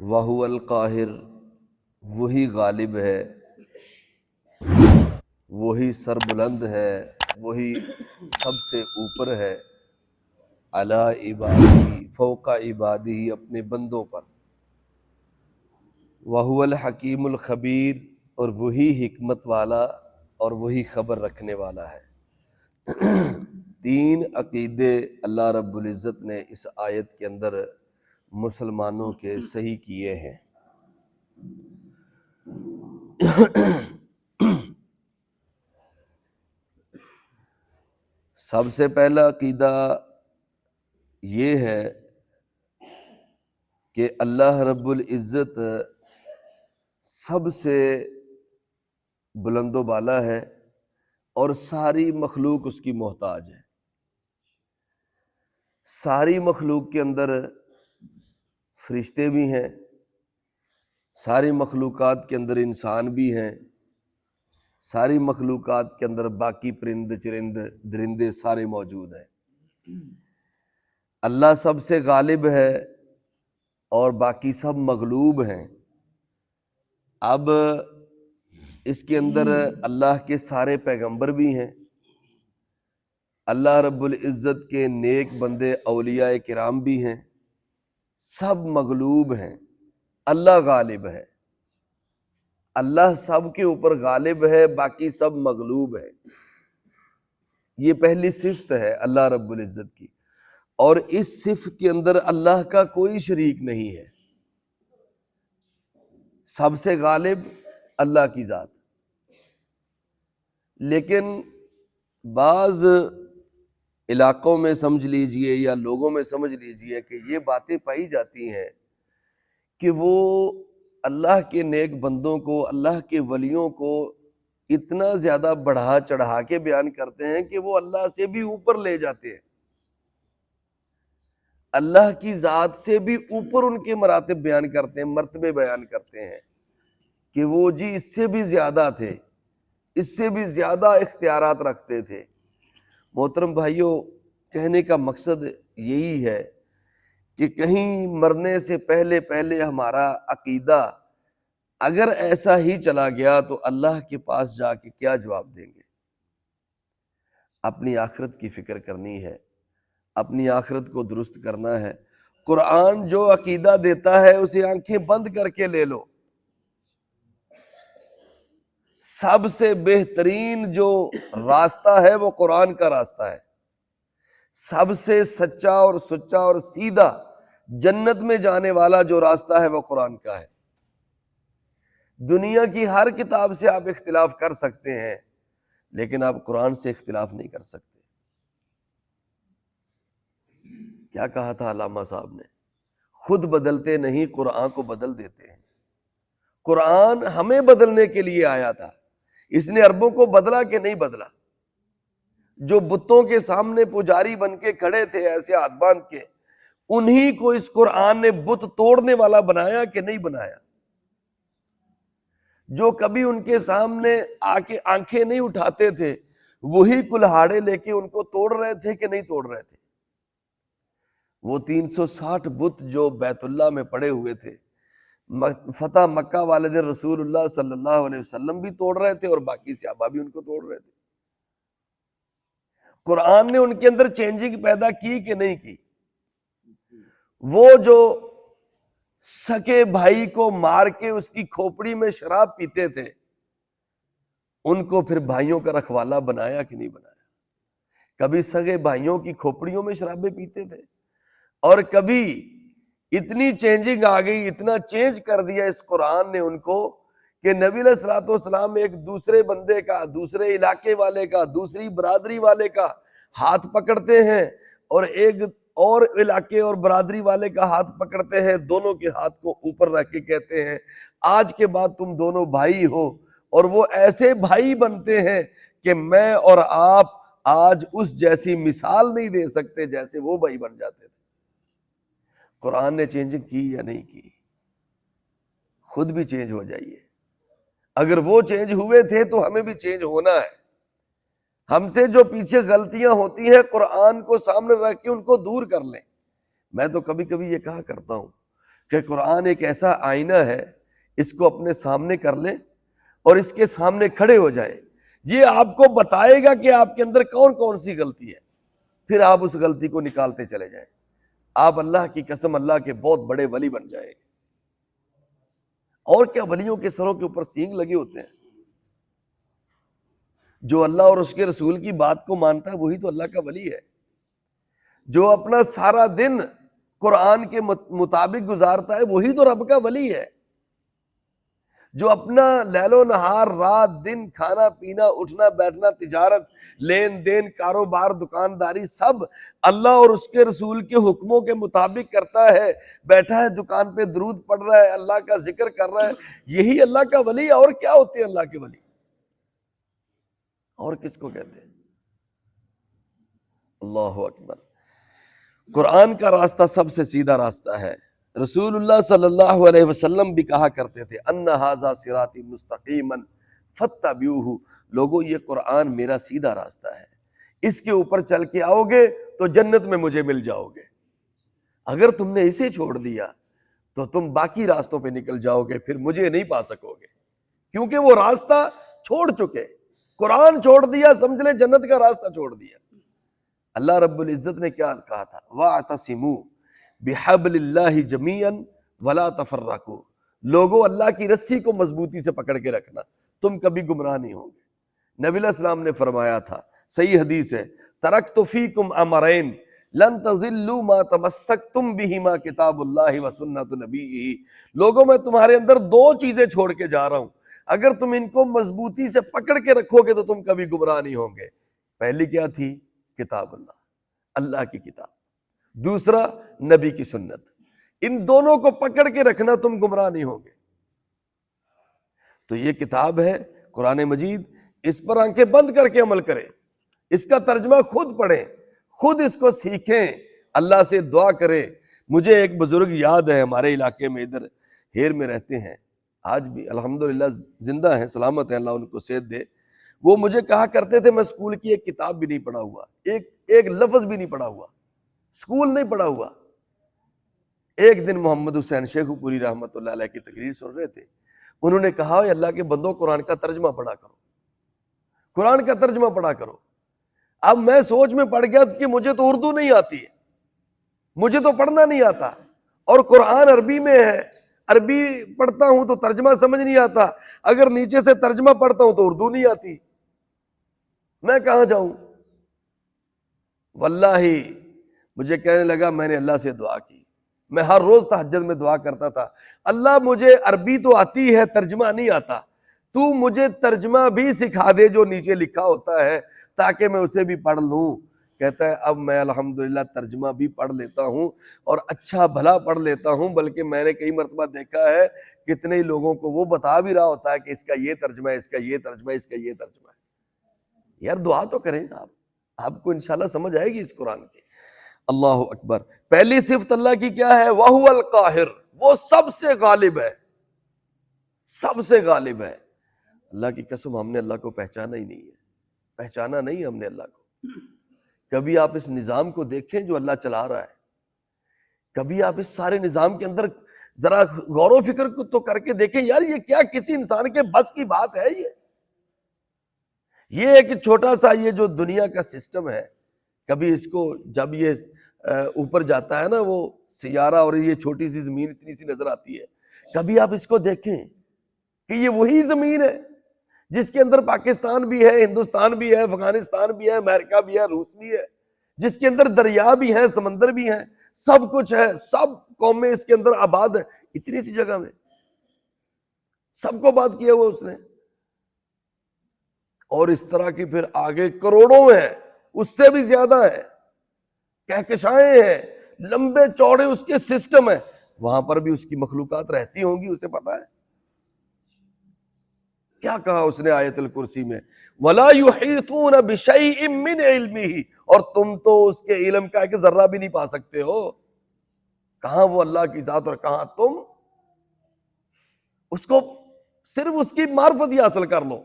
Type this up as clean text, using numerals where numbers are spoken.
وَهُوَ الْقَاهِرُ، وہی غالب ہے، وہی سربلند ہے، وہی سب سے اوپر ہے، علی عبادی، فوق عبادی، اپنے بندوں پر، وَهُوَ الْحَكِيمُ الْخَبِيرُ، اور وہی حکمت والا اور وہی خبر رکھنے والا ہے۔ تین عقیدے اللہ رب العزت نے اس آیت کے اندر مسلمانوں کے صحیح کیے ہیں۔ سب سے پہلا عقیدہ یہ ہے کہ اللہ رب العزت سب سے بلند و بالا ہے اور ساری مخلوق اس کی محتاج ہے۔ ساری مخلوق کے اندر فرشتے بھی ہیں، ساری مخلوقات کے اندر انسان بھی ہیں، ساری مخلوقات کے اندر باقی پرند چرند درندے سارے موجود ہیں۔ اللہ سب سے غالب ہے اور باقی سب مغلوب ہیں۔ اب اس کے اندر اللہ کے سارے پیغمبر بھی ہیں، اللہ رب العزت کے نیک بندے اولیاء کرام بھی ہیں، سب مغلوب ہیں، اللہ غالب ہے۔ اللہ سب کے اوپر غالب ہے، باقی سب مغلوب ہیں۔ یہ پہلی صفت ہے اللہ رب العزت کی، اور اس صفت کے اندر اللہ کا کوئی شریک نہیں ہے۔ سب سے غالب اللہ کی ذات۔ لیکن بعض علاقوں میں سمجھ لیجئے یا لوگوں میں سمجھ لیجئے کہ یہ باتیں پائی جاتی ہیں کہ وہ اللہ کے نیک بندوں کو، اللہ کے ولیوں کو اتنا زیادہ بڑھا چڑھا کے بیان کرتے ہیں کہ وہ اللہ سے بھی اوپر لے جاتے ہیں، اللہ کی ذات سے بھی اوپر ان کے مراتب بیان کرتے ہیں، مرتبے بیان کرتے ہیں کہ وہ جی اس سے بھی زیادہ تھے، اس سے بھی زیادہ اختیارات رکھتے تھے۔ محترم بھائیوں، کہنے کا مقصد یہی ہے کہ کہیں مرنے سے پہلے پہلے ہمارا عقیدہ اگر ایسا ہی چلا گیا تو اللہ کے پاس جا کے کیا جواب دیں گے؟ اپنی آخرت کی فکر کرنی ہے، اپنی آخرت کو درست کرنا ہے۔ قرآن جو عقیدہ دیتا ہے اسے آنکھیں بند کر کے لے لو۔ سب سے بہترین جو راستہ ہے وہ قرآن کا راستہ ہے۔ سب سے سچا اور سچا اور سیدھا جنت میں جانے والا جو راستہ ہے وہ قرآن کا ہے۔ دنیا کی ہر کتاب سے آپ اختلاف کر سکتے ہیں، لیکن آپ قرآن سے اختلاف نہیں کر سکتے۔ کیا کہا تھا علامہ صاحب نے؟ خود بدلتے نہیں، قرآن کو بدل دیتے ہیں۔ قرآن ہمیں بدلنے کے لیے آیا تھا، اس نے عربوں کو بدلا کہ نہیں بدلا؟ جو بتوں کے سامنے پجاری بن کے کھڑے تھے ایسے ہاتھ باندھ کے، انہی کو اس قرآن نے بت توڑنے والا بنایا کہ نہیں بنایا؟ جو کبھی ان کے سامنے آ کے آنکھیں نہیں اٹھاتے تھے، وہی کلہاڑے لے کے ان کو توڑ رہے تھے کہ نہیں توڑ رہے تھے؟ وہ 360 بت جو بیت اللہ میں پڑے ہوئے تھے، فتح مکہ والے دن رسول اللہ صلی اللہ علیہ وسلم بھی توڑ رہے تھے اور باقی صحابہ بھی ان کو توڑ رہے تھے۔ قرآن نے ان کے اندر چینجنگ پیدا کی کہ نہیں کی؟ وہ جو سکے بھائی کو مار کے اس کی کھوپڑی میں شراب پیتے تھے، ان کو پھر بھائیوں کا رکھوالا بنایا کہ نہیں بنایا؟ کبھی سگے بھائیوں کی کھوپڑیوں میں شرابیں پیتے تھے، اور کبھی اتنی چینجنگ آ گئی، اتنا چینج کر دیا اس قرآن نے ان کو کہ نبی علیہ الصلوۃ والسلام ایک دوسرے بندے کا، دوسرے علاقے والے کا، دوسری برادری والے کا ہاتھ پکڑتے ہیں اور ایک اور علاقے اور برادری والے کا ہاتھ پکڑتے ہیں، دونوں کے ہاتھ کو اوپر رکھ کے کہتے ہیں آج کے بعد تم دونوں بھائی ہو، اور وہ ایسے بھائی بنتے ہیں کہ میں اور آپ آج اس جیسی مثال نہیں دے سکتے جیسے وہ بھائی بن جاتے تھے۔ قرآن نے چینجنگ کی یا نہیں کی؟ خود بھی چینج ہو جائیے۔ اگر وہ چینج ہوئے تھے تو ہمیں بھی چینج ہونا ہے۔ ہم سے جو پیچھے غلطیاں ہوتی ہیں قرآن کو سامنے رکھ کے ان کو دور کر لیں۔ میں تو کبھی کبھی یہ کہا کرتا ہوں کہ قرآن ایک ایسا آئینہ ہے، اس کو اپنے سامنے کر لیں اور اس کے سامنے کھڑے ہو جائیں، یہ آپ کو بتائے گا کہ آپ کے اندر کون کون سی غلطی ہے، پھر آپ اس غلطی کو نکالتے چلے جائیں، آپ اللہ کی قسم اللہ کے بہت بڑے ولی بن جائیں گے۔ اور کیا، ولیوں کے سروں کے اوپر سینگ لگے ہوتے ہیں۔ جو اللہ اور اس کے رسول کی بات کو مانتا ہے وہی تو اللہ کا ولی ہے۔ جو اپنا سارا دن قرآن کے مطابق گزارتا ہے وہی تو رب کا ولی ہے۔ جو اپنا لیل و نہار، رات دن، کھانا پینا، اٹھنا بیٹھنا، تجارت، لین دین، کاروبار، دکانداری، سب اللہ اور اس کے رسول کے حکموں کے مطابق کرتا ہے، بیٹھا ہے دکان پہ درود پڑھ رہا ہے، اللہ کا ذکر کر رہا ہے، یہی اللہ کا ولی ہے۔ اور کیا ہوتے ہیں اللہ کے ولی؟ اور کس کو کہتے ہیں؟ اللہ اکبر۔ قرآن کا راستہ سب سے سیدھا راستہ ہے۔ رسول اللہ صلی اللہ علیہ وسلم بھی کہا کرتے تھے ان ھذا صراطی مستقیما فاتبعوہ، لوگو یہ قرآن میرا سیدھا راستہ ہے، اس کے اوپر چل کے آؤ گے تو جنت میں مجھے مل جاؤ گے۔ اگر تم نے اسے چھوڑ دیا تو تم باقی راستوں پہ نکل جاؤ گے، پھر مجھے نہیں پا سکو گے، کیونکہ وہ راستہ چھوڑ چکے۔ قرآن چھوڑ دیا، سمجھ لے جنت کا راستہ چھوڑ دیا۔ اللہ رب العزت نے کیا کہا تھا؟ وَاعْتَصِمُوا بِحَبْلِ اللَّهِ جَمِيعًا وَلَا تَفَرَّقُوا، لوگوں اللہ کی رسی کو مضبوطی سے پکڑ کے رکھنا، تم کبھی گمراہ نہیں ہوں گے۔ نبی علیہ السلام نے فرمایا تھا، صحیح حدیث ہے، تَرَكْتُ فِيكُمْ أَمْرَيْنِ لَن تَضِلُّوا مَا تَمَسَّكْتُمْ بِهِمَا كِتَابُ اللَّهِ وَسُنَّةُ نَبِيِّهِ، لوگوں میں تمہارے اندر دو چیزیں چھوڑ کے جا رہا ہوں، اگر تم ان کو مضبوطی سے پکڑ کے رکھو گے تو تم کبھی گمراہ نہیں ہوں گے۔ پہلی کیا تھی؟ کتاب اللہ، اللہ کی کتاب، دوسرا نبی کی سنت، ان دونوں کو پکڑ کے رکھنا، تم گمراہ نہیں ہوں گے۔ تو یہ کتاب ہے قرآن مجید، اس پر آنکھیں بند کر کے عمل کریں، اس کا ترجمہ خود پڑھیں، خود اس کو سیکھیں، اللہ سے دعا کریں۔ مجھے ایک بزرگ یاد ہے، ہمارے علاقے میں ادھر ہیر میں رہتے ہیں، آج بھی الحمدللہ زندہ ہیں، سلامت ہیں، اللہ ان کو صحت دے۔ وہ مجھے کہا کرتے تھے میں اسکول کی ایک کتاب بھی نہیں پڑھا ہوا، ایک لفظ بھی نہیں پڑھا ہوا، اسکول نہیں پڑھا ہوا۔ ایک دن محمد حسین شیخو پوری رحمۃ اللہ علیہ کی تقریر سن رہے تھے، انہوں نے کہا اے اللہ کے بندوں، قرآن کا ترجمہ پڑھا کرو، قرآن کا ترجمہ پڑھا کرو۔ اب میں سوچ میں پڑ گیا کہ مجھے تو اردو نہیں آتی ہے، مجھے تو پڑھنا نہیں آتا، اور قرآن عربی میں ہے، عربی پڑھتا ہوں تو ترجمہ سمجھ نہیں آتا، اگر نیچے سے ترجمہ پڑھتا ہوں تو اردو نہیں آتی، میں کہاں جاؤں؟ واللہ مجھے کہنے لگا، میں نے اللہ سے دعا کی، میں ہر روز تہجد میں دعا کرتا تھا، اللہ مجھے عربی تو آتی ہے، ترجمہ نہیں آتا، تو مجھے ترجمہ بھی سکھا دے جو نیچے لکھا ہوتا ہے تاکہ میں اسے بھی پڑھ لوں۔ کہتا ہے اب میں الحمدللہ ترجمہ بھی پڑھ لیتا ہوں اور اچھا بھلا پڑھ لیتا ہوں، بلکہ میں نے کئی مرتبہ دیکھا ہے کتنے ہی لوگوں کو وہ بتا بھی رہا ہوتا ہے کہ اس کا یہ ترجمہ ہے، اس کا یہ ترجمہ ہے، اس کا یہ ترجمہ ہے۔ یار دعا تو کریں آپ کو انشاءاللہ سمجھ آئے گی اس قرآن کی۔ اللہ اکبر۔ پہلی صفت اللہ کی کیا ہے؟ وَهُوَ الْقَاهِرُ، وہ سب سے غالب ہے، سب سے غالب ہے۔ اللہ کی قسم ہم نے اللہ کو پہچانا ہی نہیں ہے، پہچانا نہیں ہم نے اللہ کو۔ کبھی آپ اس نظام کو دیکھیں جو اللہ چلا رہا ہے، کبھی آپ اس سارے نظام کے اندر ذرا غور و فکر کو تو کر کے دیکھیں، یار یہ کیا کسی انسان کے بس کی بات ہے؟ یہ ایک چھوٹا سا یہ جو دنیا کا سسٹم ہے، کبھی اس کو جب یہ اوپر جاتا ہے نا وہ سیارہ، اور یہ چھوٹی سی زمین اتنی سی نظر آتی ہے، کبھی آپ اس کو دیکھیں کہ یہ وہی زمین ہے جس کے اندر پاکستان بھی ہے، ہندوستان بھی ہے، افغانستان بھی ہے، امریکہ بھی ہے، روس بھی ہے، جس کے اندر دریا بھی ہیں، سمندر بھی ہیں، سب کچھ ہے، سب قومیں اس کے اندر آباد ہیں، اتنی سی جگہ میں سب کو آباد کیا ہوا اس نے۔ اور اس طرح کی پھر آگے کروڑوں ہیں، اس سے بھی زیادہ ہیں، کہکشائیں ہیں، لمبے چوڑے اس کے سسٹم ہیں، وہاں پر بھی اس کی مخلوقات رہتی ہوں گی، اسے پتا ہے۔ کیا کہا اس نے آیت الکرسی میں؟ وَلَا يُحِيطُونَ بِشَيْءٍ مِّنْ عِلْمِهِ، اور تم تو اس کے علم کا ایک ذرہ بھی نہیں پا سکتے ہو۔ کہاں وہ اللہ کی ذات اور کہاں تم؟ اس کو صرف اس کی معرفت ہی حاصل کر لو۔